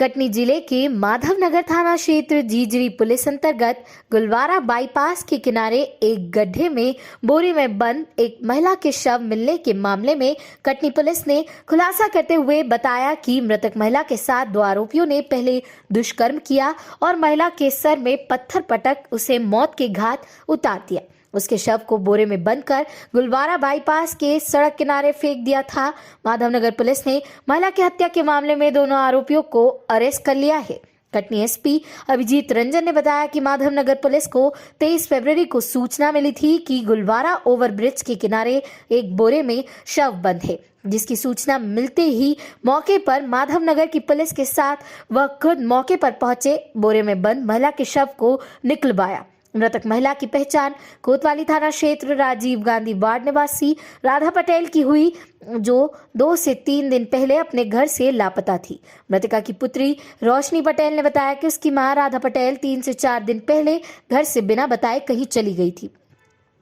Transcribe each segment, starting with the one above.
कटनी जिले के माधवनगर थाना क्षेत्र जीजरी पुलिस अंतर्गत गुलवारा बाईपास के किनारे एक गड्ढे में बोरी में बंद एक महिला के शव मिलने के मामले में कटनी पुलिस ने खुलासा करते हुए बताया कि मृतक महिला के साथ दो आरोपियों ने पहले दुष्कर्म किया और महिला के सर में पत्थर पटक उसे मौत के घाट उतार दिया। उसके शव को बोरे में बंद कर गुलवारा बाईपास के सड़क किनारे फेंक दिया था। माधवनगर पुलिस ने महिला की हत्या के मामले में दोनों आरोपियों को अरेस्ट कर लिया है। कटनी एसपी अभिजीत रंजन ने बताया कि माधवनगर पुलिस को 23 फरवरी को सूचना मिली थी कि गुलवारा ओवरब्रिज के किनारे एक बोरे में शव बंद है, जिसकी सूचना मिलते ही मौके पर माधवनगर की पुलिस के साथ वह खुद मौके पर पहुंचे, बोरे में बंद महिला के शव को निकलवाया। मृतक महिला की पहचान कोतवाली थाना क्षेत्र राजीव गांधी वार्ड निवासी राधा पटेल की हुई, जो 2 से 3 दिन पहले अपने घर से लापता थी। मृतका की पुत्री रोशनी पटेल ने बताया कि उसकी मां राधा पटेल 3 से 4 दिन पहले घर से बिना बताए कहीं चली गई थी,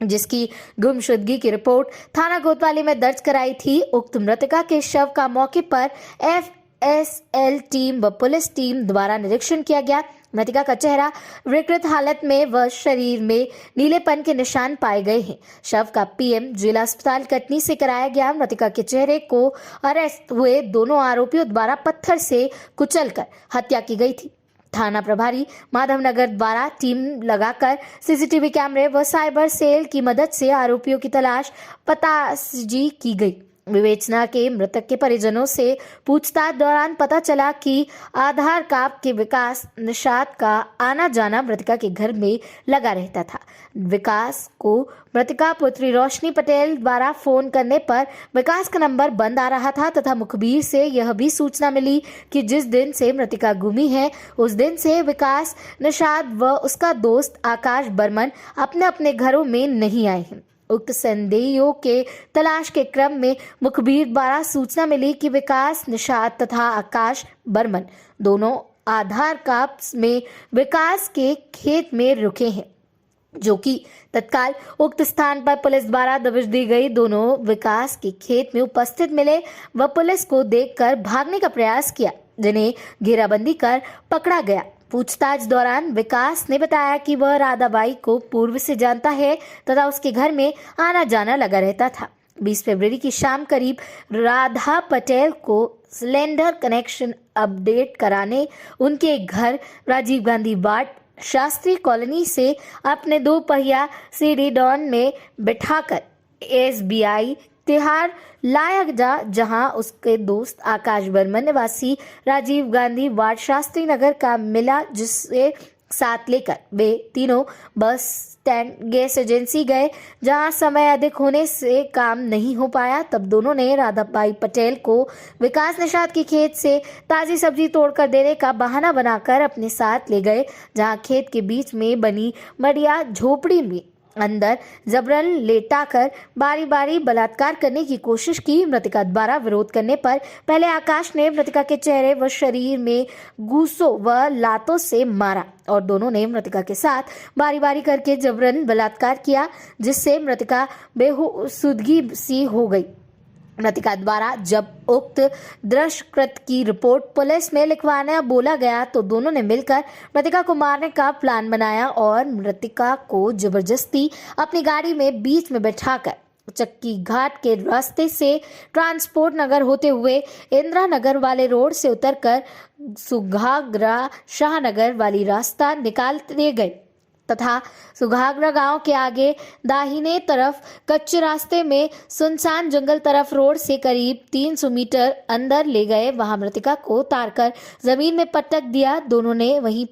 जिसकी गुमशुदगी की रिपोर्ट थाना कोतवाली में दर्ज कराई थी। उक्त मृतका के शव का मौके पर FSL टीम व पुलिस टीम द्वारा निरीक्षण किया गया। मृतका का चेहरा विकृत हालत में व शरीर में नीलेपन के निशान पाए गए हैं। शव का PM जिला अस्पताल कटनी से कराया गया। मृतका के चेहरे को अरेस्ट हुए दोनों आरोपियों द्वारा पत्थर से कुचलकर हत्या की गई थी। थाना प्रभारी माधवनगर द्वारा टीम लगाकर CCTV कैमरे व साइबर सेल की मदद से आरोपियों की तलाश पताजी की गई। विवेचना के मृतक के परिजनों से पूछताछ दौरान पता चला कि आधार कार्ड के विकास निषाद का आना जाना मृतका के घर में लगा रहता था। विकास को मृतका पुत्री रोशनी पटेल द्वारा फोन करने पर विकास का नंबर बंद आ रहा था तथा मुखबिर से यह भी सूचना मिली कि जिस दिन से मृतका गुमी है उस दिन से विकास निषाद व उसका दोस्त आकाश बर्मन अपने अपने घरों में नहीं आए हैं। उक्त संदेहियों के तलाश के क्रम में मुखबिर द्वारा सूचना मिली कि विकास निषाद तथा आकाश बर्मन दोनों आधार कार्ड में विकास के खेत में रुके हैं, जो कि तत्काल उक्त स्थान पर पुलिस द्वारा दबिश दी गई। दोनों विकास के खेत में उपस्थित मिले व पुलिस को देखकर भागने का प्रयास किया, जिन्हें घेराबंदी कर पकड़ा गया। पूछताछ दौरान विकास ने बताया कि वह राधाबाई को पूर्व से जानता है तथा उसके घर में आना जाना लगा रहता था। 20 फरवरी की शाम करीब राधा पटेल को सिलेंडर कनेक्शन अपडेट कराने उनके घर राजीव गांधी वार्ड शास्त्री कॉलोनी से अपने 2 पहिया सीडी-डॉन में बिठाकर SBI तिहाड़ लाया जहां उसके दोस्त आकाश बर्मन निवासी राजीव गांधी वार्ड शास्त्री नगर का मिला, जिससे साथ लेकर वे तीनों बस स्टैंड गैस एजेंसी गए, जहां समय अधिक होने से काम नहीं हो पाया। तब दोनों ने राधाबाई पटेल को विकास निषाद के खेत से ताजी सब्जी तोड़कर देने का बहाना बनाकर अपने साथ ले गए, जहां खेत के बीच में बनी बढ़िया झोपड़ी में अंदर जबरन लेटाकर बारी बारी बलात्कार करने की कोशिश की। मृतका द्वारा विरोध करने पर पहले आकाश ने मृतका के चेहरे व शरीर में घूसों व लातों से मारा और दोनों ने मृतका के साथ बारी बारी करके जबरन बलात्कार किया, जिससे मृतका बेहोशुदगी सी हो गई। मृतका द्वारा जब उक्त दुष्कृत्य की रिपोर्ट पुलिस में लिखवाना बोला गया तो दोनों ने मिलकर मृतका को मारने का प्लान बनाया और मृतका को जबरदस्ती अपनी गाड़ी में बीच में बैठाकर चक्की घाट के रास्ते से ट्रांसपोर्ट नगर होते हुए इंदिरा नगर वाले रोड से उतरकर सुघाग्रा शाहनगर वाली रास्ता निकालते गए तथा सुघाग्रा गांव के आगे दाहिने तरफ कच्चे रास्ते में सुनसान जंगल तरफ रोड से करीब 300 मीटर अंदर ले गए। वहां मृतका को उतारकर जमीन में पटक दिया। दोनों ने वहीं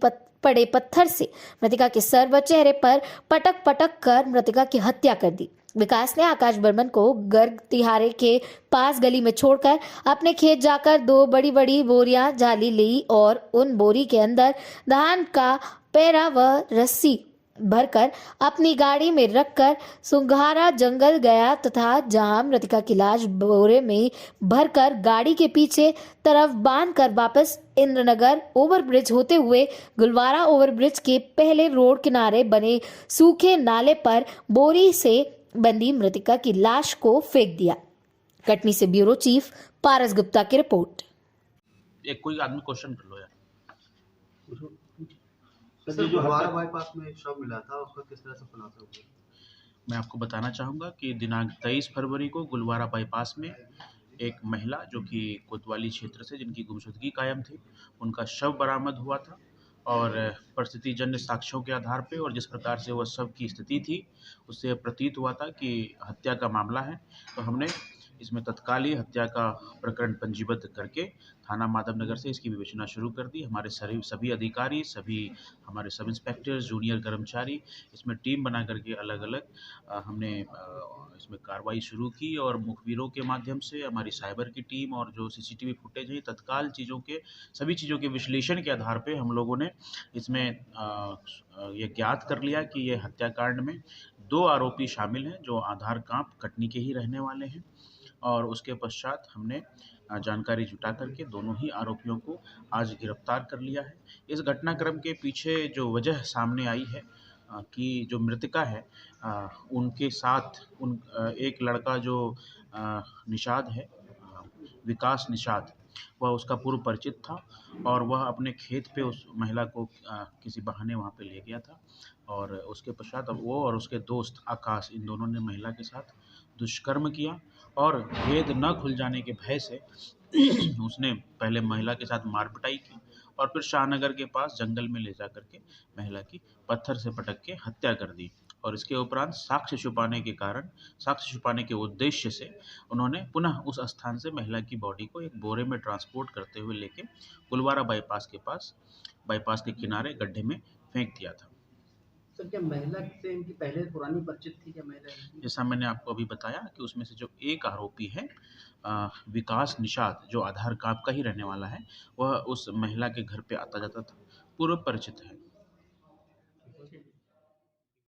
पड़े पत्थर से मृतका के सर व चेहरे पर पटक पटक कर मृतका की हत्या कर दी। विकास ने आकाश बर्मन को गर्ग तिहारे के पास गली में छोड़कर अपने खेत जाकर 2 बड़ी बड़ी बोरियां झाली ली और उन बोरी के अंदर धान का पेरा व रस्सी भरकर अपनी गाड़ी में रखकर सुघारा जंगल गया तथा जहां मृतका की लाश बोरे में भरकर गाड़ी के पीछे तरफ बांधकर वापस इंद्रनगर ओवरब्रिज होते हुए गुलवारा ओवरब्रिज के पहले रोड किनारे बने सूखे नाले पर बोरी से बंदी मृतका की लाश को फेंक दिया। कटनी से ब्यूरो चीफ पारस गुप्ता की रिपोर्ट। एक कोई आदमी क्वेश्चन कर लो यार। सर, सर, ये जो फुलवारा हत्या बाईपास में शव मिला था, उसका किस तरह से खुलासा हुआ? मैं आपको बताना चाहूँगा कि दिनांक 23 फरवरी को गुलवारा बाईपास में एक महिला जो कि कोतवाली क्षेत्र से जिनकी गुमशुदगी कायम थी, उनका शव बरामद हुआ था और परिस्थितिजन्य साक्ष्यों के आधार पे और जिस प्रकार से वह शव की स्थिति थी, उससे प्रतीत हुआ था कि हत्या का मामला है। तो हमने इसमें तत्काल ही हत्या का प्रकरण पंजीबद्ध करके थाना माधवनगर से इसकी विवेचना शुरू कर दी। हमारे सभी अधिकारी, सभी हमारे सब इंस्पेक्टर्स, जूनियर कर्मचारी इसमें टीम बना करके अलग-अलग हमने इसमें कार्रवाई शुरू की और मुखबिरों के माध्यम से हमारी साइबर की टीम और जो सीसीटीवी फुटेज है, तत्काल सभी चीज़ों के विश्लेषण के आधार पे हम लोगों ने इसमें ये ज्ञात कर लिया कि ये हत्याकांड में 2 आरोपी शामिल हैं, जो आधार कांप कटनी के ही रहने वाले हैं। और उसके पश्चात हमने जानकारी जुटा करके दोनों ही आरोपियों को आज गिरफ्तार कर लिया है। इस घटनाक्रम के पीछे जो वजह सामने आई है कि जो मृतका है उनके साथ एक लड़का जो निषाद है, विकास निषाद, वह उसका पूर्व परिचित था और वह अपने खेत पे उस महिला को किसी बहाने वहाँ पे ले गया था और उसके पश्चात अब वो और उसके दोस्त आकाश, इन दोनों ने महिला के साथ दुष्कर्म किया और भेद न खुल जाने के भय से उसने पहले महिला के साथ मार पिटाई की और फिर शाहनगर के पास जंगल में ले जा करके महिला की पत्थर से पटक के हत्या कर दी और इसके उपरांत साक्ष्य छुपाने के उद्देश्य से उन्होंने पुनः उस स्थान से महिला की बॉडी को एक बोरे में ट्रांसपोर्ट करते हुए लेके गुलवारा बाईपास के किनारे गड्ढे में फेंक दिया था। सर, क्या महिला से इनकी पहले पुरानी परिचित थी क्या महिला इनकी? जैसा मैंने आपको अभी बताया कि उसमें से जो एक आरोपी है विकास निषाद, जो आधार कांप का ही रहने वाला है, वह उस महिला के घर पे आता जाता था, पूर्व परिचित है।